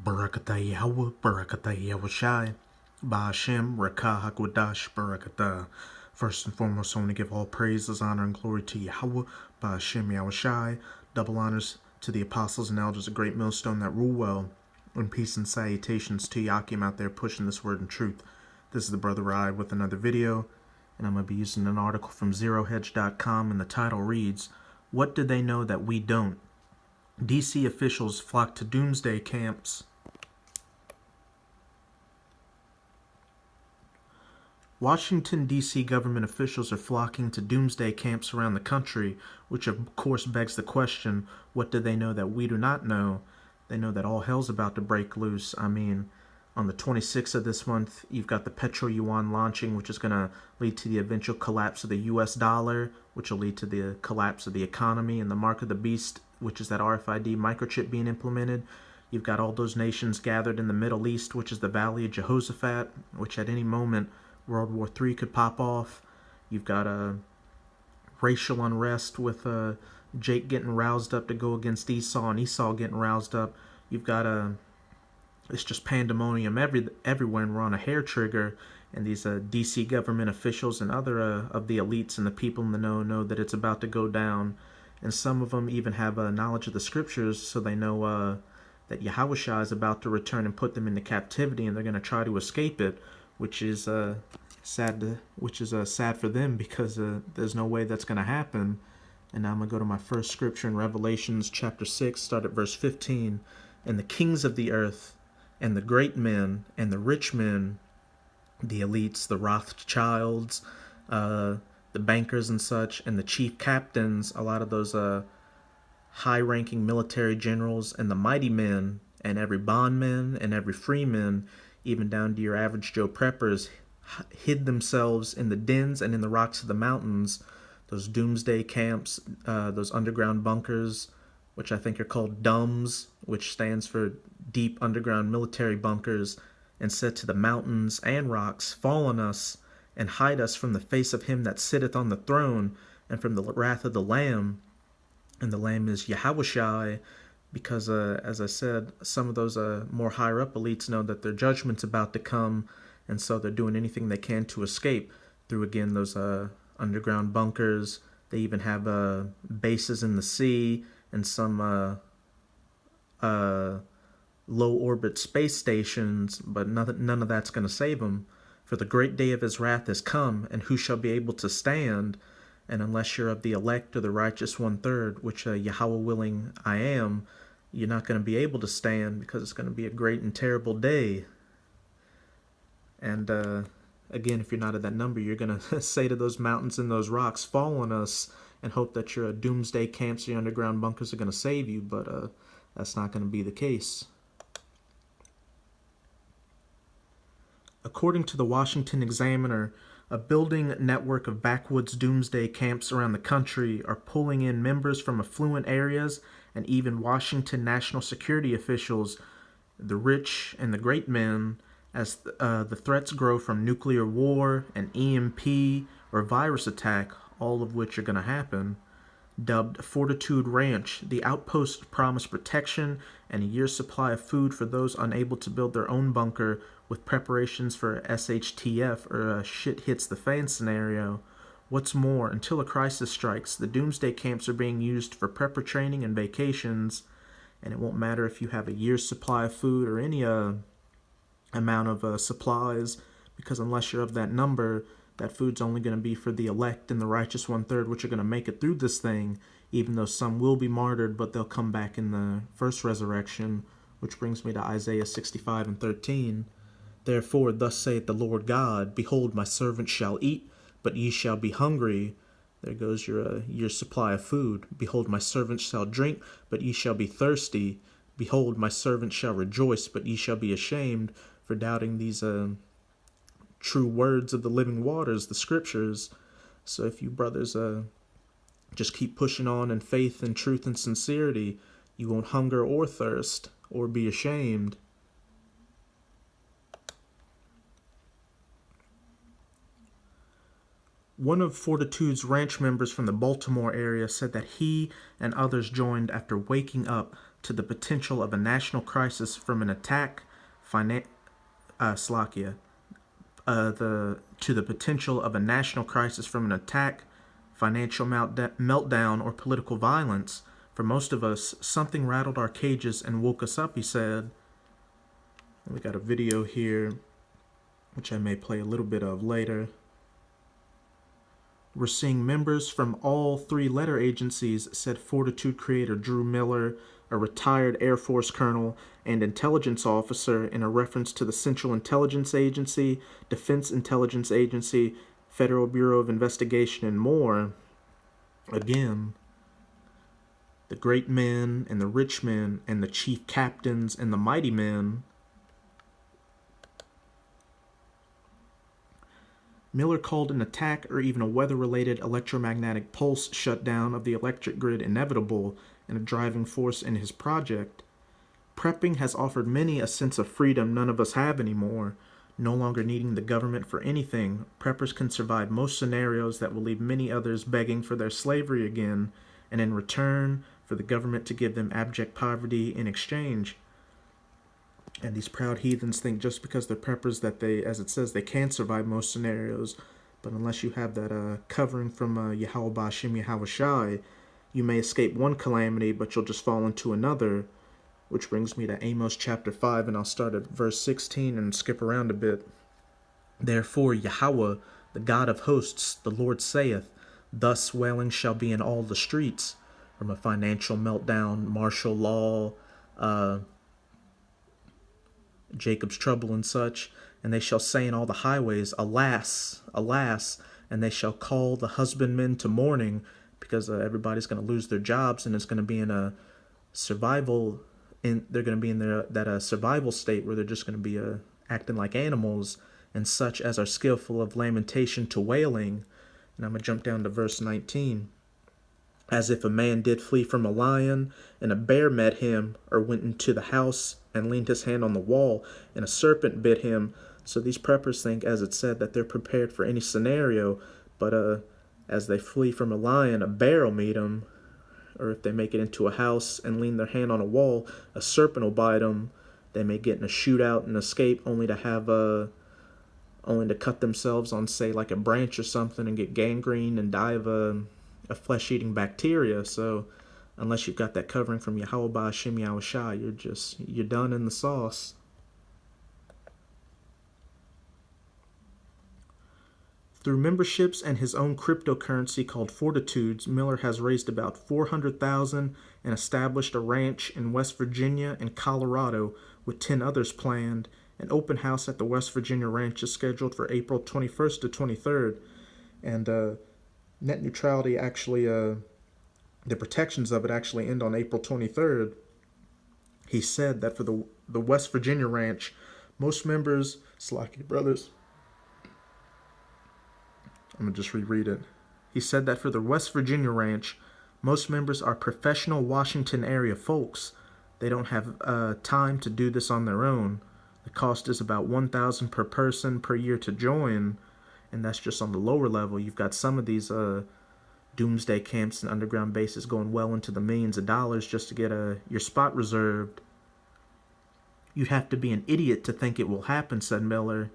Barakata Yahweh, Barakata Yahushai, Ba'ashem, Rakah HaKodash, Barakata. First and foremost, I want to give all praises, honor, and glory to Yahweh, Ba'ashem Yahushai. Double honors to the apostles and elders of Great Millstone that rule well. And peace and salutations to Yakim out there pushing this word in truth. This is the Brother Ride with another video, and I'm going to be using an article from ZeroHedge.com, and the title reads, "What do they know that we don't? DC officials flock to Doomsday camps." Washington, D.C. government officials are flocking to doomsday camps around the country, which of course begs the question, what do they know that we do not know? They know that all hell's about to break loose. I mean, on the 26th of this month, you've got the Petro Yuan launching, which is going to lead to the eventual collapse of the U.S. dollar, which will lead to the collapse of the economy, and the mark of the beast, which is that RFID microchip being implemented. You've got all those nations gathered in the Middle East, which is the Valley of Jehoshaphat, which at any moment World War III could pop off. You've got a racial unrest with Jake getting roused up to go against Esau, and Esau getting roused up. You've got it's just pandemonium everywhere, and we're on a hair trigger. And these DC government officials and other of the elites and the people in the know that it's about to go down. And some of them even have knowledge of the scriptures, so they know that Yahushua is about to return and put them into captivity, and they're going to try to escape it, which is sad for them, because there's no way that's going to happen. And now I'm going to go to my first scripture in Revelations chapter 6, start at verse 15. "And the kings of the earth, and the great men, and the rich men," the elites, the Rothschilds, the bankers and such, and the chief captains, a lot of those high-ranking military generals, and the mighty men, and every bondman, and every freeman, even down to your average Joe preppers, hid themselves in the dens and in the rocks of the mountains, those doomsday camps, those underground bunkers, which I think are called DUMBs, which stands for Deep Underground Military Bunkers, and said to the mountains and rocks, "Fall on us, and hide us from the face of him that sitteth on the throne, and from the wrath of the Lamb." And the Lamb is Yahushai, because, as I said, some of those more higher-up elites know that their judgment's about to come, and so they're doing anything they can to escape through, again, those underground bunkers. They even have bases in the sea and some low-orbit space stations, but none of that's going to save them. "For the great day of his wrath is come, and who shall be able to stand? And unless you're of the elect or the righteous 1/3, which Yahweh willing I am, you're not going to be able to stand, because it's going to be a great and terrible day." And again, if you're not at that number, you're going to say to those mountains and those rocks, "Fall on us," and hope that your doomsday camps or your underground bunkers are going to save you, but that's not going to be the case. According to the Washington Examiner, a building network of backwoods doomsday camps around the country are pulling in members from affluent areas, and even Washington national security officials, the rich and the great men, as the threats grow from nuclear war, an EMP, or virus attack, all of which are going to happen. Dubbed Fortitude Ranch, the outpost promised protection and a year's supply of food for those unable to build their own bunker, with preparations for SHTF, or shit hits the fan scenario. What's more, until a crisis strikes, the doomsday camps are being used for prepper training and vacations, and it won't matter if you have a year's supply of food or any amount of supplies, because unless you're of that number, that food's only going to be for the elect and the righteous 1/3, which are going to make it through this thing, even though some will be martyred, but they'll come back in the first resurrection, which brings me to Isaiah 65 and 13. "Therefore, thus saith the Lord God, Behold, my servant shall eat, but ye shall be hungry." There goes your supply of food. "Behold, my servant shall drink, but ye shall be thirsty. Behold, my servant shall rejoice, but ye shall be ashamed," for doubting these true words of the living waters, the scriptures. So if you brothers just keep pushing on in faith and truth and sincerity, you won't hunger or thirst or be ashamed. One of Fortitude's ranch members from the Baltimore area said that he and others joined after waking up to the potential of a national crisis from an attack, to the potential of a national crisis from an attack, financial meltdown, or political violence. For most of us, something rattled our cages and woke us up, he said. And we got a video here, which I may play a little bit of later. We're seeing members from all three letter agencies, said Fortitude creator Drew Miller, a retired Air Force colonel and intelligence officer, in a reference to the Central Intelligence Agency, Defense Intelligence Agency, Federal Bureau of Investigation, and more. Again, the great men and the rich men and the chief captains and the mighty men. Miller called an attack or even a weather-related electromagnetic pulse shutdown of the electric grid inevitable and a driving force in his project. Prepping has offered many a sense of freedom none of us have anymore. No longer needing the government for anything, preppers can survive most scenarios that will leave many others begging for their slavery again, and in return, for the government to give them abject poverty in exchange. And these proud heathens think just because they're preppers that they, as it says, they can survive most scenarios. But unless you have that covering from Yahweh Ba'Shem Yahweh Shai, you may escape one calamity, but you'll just fall into another. Which brings me to Amos chapter 5, and I'll start at verse 16 and skip around a bit. Therefore Yahweh, the God of hosts, the Lord saith, thus wailing shall be in all the streets, from a financial meltdown, martial law, Jacob's trouble and such, and they shall say in all the highways, alas, alas, and they shall call the husbandmen to mourning, because everybody's going to lose their jobs, and it's going to be in a survival, they're going to be in that survival state where they're just going to be acting like animals, and such as are skillful of lamentation to wailing. And I'm going to jump down to verse 19. As if a man did flee from a lion, and a bear met him, or went into the house, and leaned his hand on the wall, and a serpent bit him. So these preppers think, as it said, that they're prepared for any scenario, but as they flee from a lion, a bear will meet them, or if they make it into a house and lean their hand on a wall, a serpent will bite them. They may get in a shootout and escape, only to cut themselves on, say, like a branch or something, and get gangrene and die of a flesh-eating bacteria. So unless you've got that covering from Yahweh Ba'Shem Yahweh Shai, you're done in the sauce. Through memberships and his own cryptocurrency called Fortitudes, Miller has raised about $400,000 and established a ranch in West Virginia and Colorado with 10 others planned. An open house at the West Virginia ranch is scheduled for April 21st to 23rd. And net neutrality actually, the protections of it actually end on April 23rd. He said that for the West Virginia ranch, most members, Slacky Brothers, I'm going to just reread it. He said that for the West Virginia ranch, most members are professional Washington area folks. They don't have time to do this on their own. The cost is about $1,000 per person per year to join, and that's just on the lower level. You've got some of these Doomsday camps and underground bases going well into the millions of dollars just to get your spot reserved. You have to be an idiot to think it will happen, said Miller.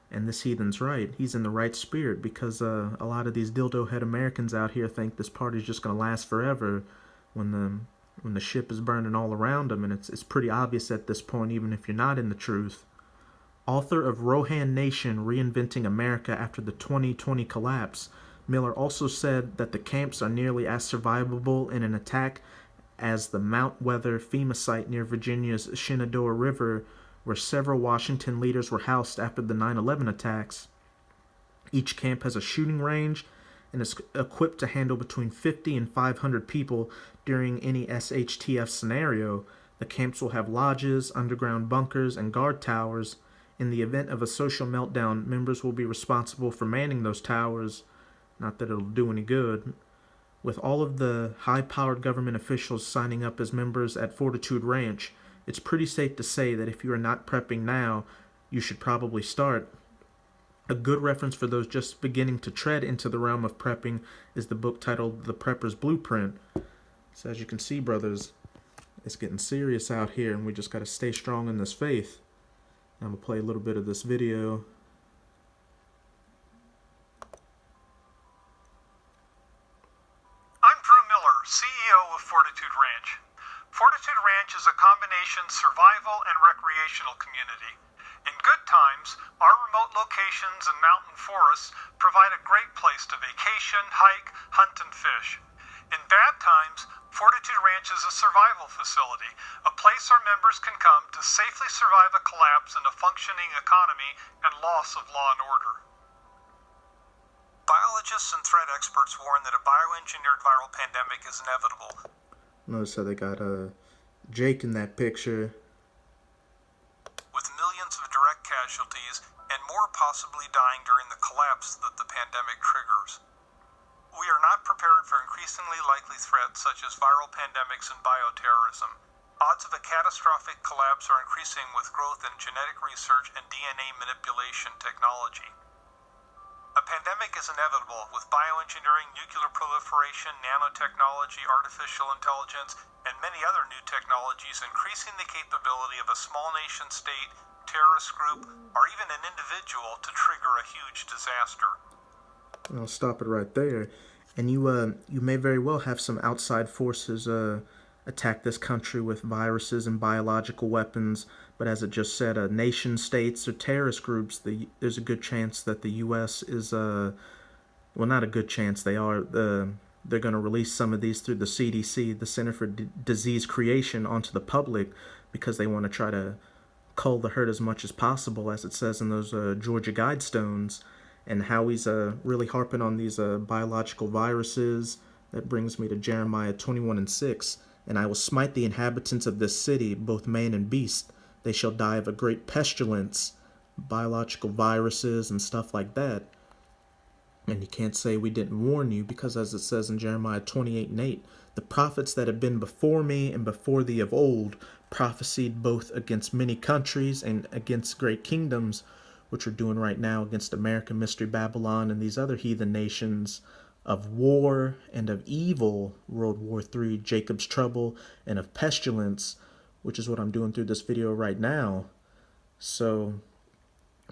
And this heathen's right. He's in the right spirit, because a lot of these dildo-head Americans out here think this party's just going to last forever when the ship is burning all around them, and it's pretty obvious at this point, even if you're not in the truth. Author of Rohan Nation, Reinventing America After the 2020 Collapse, Miller also said that the camps are nearly as survivable in an attack as the Mount Weather FEMA site near Virginia's Shenandoah River, where several Washington leaders were housed after the 9/11 attacks. Each camp has a shooting range and is equipped to handle between 50 and 500 people during any SHTF scenario. The camps will have lodges, underground bunkers, and guard towers. In the event of a social meltdown, members will be responsible for manning those towers. Not that it'll do any good. With all of the high-powered government officials signing up as members at Fortitude Ranch, it's pretty safe to say that if you are not prepping now, you should probably start. A good reference for those just beginning to tread into the realm of prepping is the book titled The Prepper's Blueprint. So as you can see, brothers, It's getting serious out here, and we just got to stay strong in this faith. I'm going to play a little bit of this video. I'm Drew Miller, CEO of Fortitude Ranch. Fortitude Ranch is a combination survival and recreational community. In good times, our remote locations and mountain forests provide a great place to vacation, hike, hunt, and fish. In bad times, Fortitude Ranch is a survival facility, a place our members can come to safely survive a collapse in a functioning economy and loss of law and order. Biologists and threat experts warn that a bioengineered viral pandemic is inevitable. Notice how they got Jake in that picture. With millions of direct casualties and more possibly dying during the collapse that the pandemic triggers. We are not prepared for increasingly likely threats such as viral pandemics and bioterrorism. Odds of a catastrophic collapse are increasing with growth in genetic research and DNA manipulation technology. A pandemic is inevitable with bioengineering, nuclear proliferation, nanotechnology, artificial intelligence, and many other new technologies increasing the capability of a small nation state, terrorist group, or even an individual to trigger a huge disaster. I'll stop it right there. And you may very well have some outside forces attack this country with viruses and biological weapons. But as it just said, nation states or terrorist groups, there's a good chance that the U.S. is, well, not a good chance, they're going to release some of these through the CDC, the Center for Disease Creation, onto the public because they want to try to cull the herd as much as possible, as it says in those Georgia Guidestones. And how he's really harping on these biological viruses. That brings me to Jeremiah 21:6. And I will smite the inhabitants of this city, both man and beast. They shall die of a great pestilence, biological viruses and stuff like that. And you can't say we didn't warn you, because as it says in Jeremiah 28:8, the prophets that have been before me and before thee of old prophesied both against many countries and against great kingdoms, which we're doing right now against America, Mystery Babylon, and these other heathen nations, of war and of evil, World War III, Jacob's trouble, and of pestilence, which is what I'm doing through this video right now. So,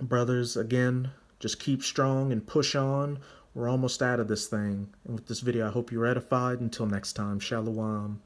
brothers, again, just keep strong and push on. We're almost out of this thing. And with this video, I hope you're edified. Until next time, Shalom.